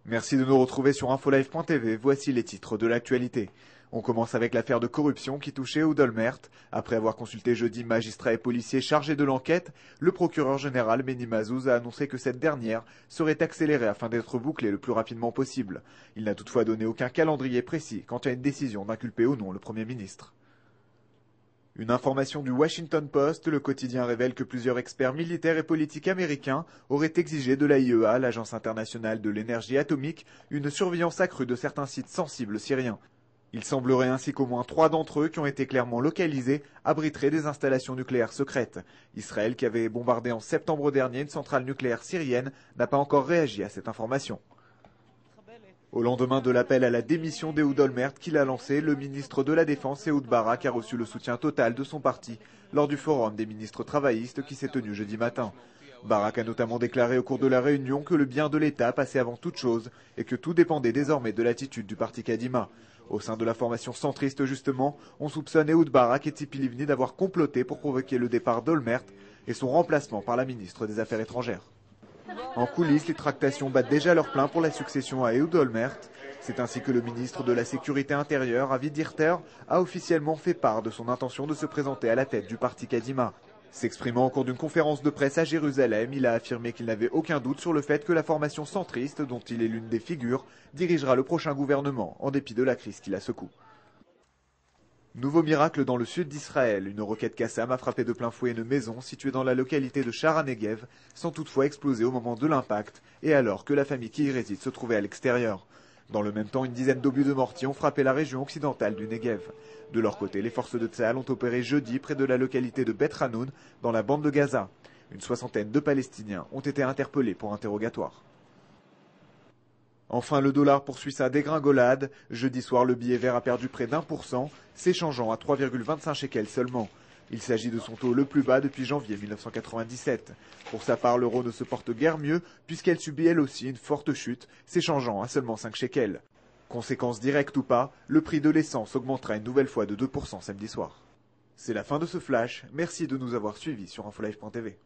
Merci de nous retrouver sur infolive.tv, voici les titres de l'actualité. On commence avec l'affaire de corruption qui touchait Ehud Olmert. Après avoir consulté jeudi magistrats et policiers chargés de l'enquête, le procureur général Meni Mazouz a annoncé que cette dernière serait accélérée afin d'être bouclée le plus rapidement possible. Il n'a toutefois donné aucun calendrier précis quant à une décision d'inculper ou non le Premier ministre. Une information du Washington Post, le quotidien révèle que plusieurs experts militaires et politiques américains auraient exigé de l'AIEA, l'Agence internationale de l'énergie atomique, une surveillance accrue de certains sites sensibles syriens. Il semblerait ainsi qu'au moins 3 d'entre eux qui ont été clairement localisés abriteraient des installations nucléaires secrètes. Israël, qui avait bombardé en septembre dernier une centrale nucléaire syrienne, n'a pas encore réagi à cette information. Au lendemain de l'appel à la démission d'Ehud Olmert qu'il a lancé, le ministre de la Défense Ehud Barak a reçu le soutien total de son parti lors du forum des ministres travaillistes qui s'est tenu jeudi matin. Barak a notamment déclaré au cours de la réunion que le bien de l'État passait avant toute chose et que tout dépendait désormais de l'attitude du parti Kadima. Au sein de la formation centriste justement, on soupçonne Ehud Barak et Tzipi Livni d'avoir comploté pour provoquer le départ d'Olmert et son remplacement par la ministre des Affaires étrangères. En coulisses, les tractations battent déjà leur plein pour la succession à Ehud Olmert. C'est ainsi que le ministre de la Sécurité intérieure, Avi Dirter, a officiellement fait part de son intention de se présenter à la tête du parti Kadima. S'exprimant au cours d'une conférence de presse à Jérusalem, il a affirmé qu'il n'avait aucun doute sur le fait que la formation centriste, dont il est l'une des figures, dirigera le prochain gouvernement, en dépit de la crise qui la secoue. Nouveau miracle dans le sud d'Israël. Une roquette Qassam a frappé de plein fouet une maison située dans la localité de Shara Negev, sans toutefois exploser au moment de l'impact, et alors que la famille qui y réside se trouvait à l'extérieur. Dans le même temps, une dizaine d'obus de mortier ont frappé la région occidentale du Negev. De leur côté, les forces de Tsahal ont opéré jeudi près de la localité de Bet Hanoun, dans la bande de Gaza. Une soixantaine de Palestiniens ont été interpellés pour interrogatoire. Enfin, le dollar poursuit sa dégringolade. Jeudi soir, le billet vert a perdu près d'1%, s'échangeant à 3,25 shekels seulement. Il s'agit de son taux le plus bas depuis janvier 1997. Pour sa part, l'euro ne se porte guère mieux puisqu'elle subit elle aussi une forte chute, s'échangeant à seulement 5 shekels. Conséquence directe ou pas, le prix de l'essence augmentera une nouvelle fois de 2% samedi soir. C'est la fin de ce flash. Merci de nous avoir suivis sur infolive.tv.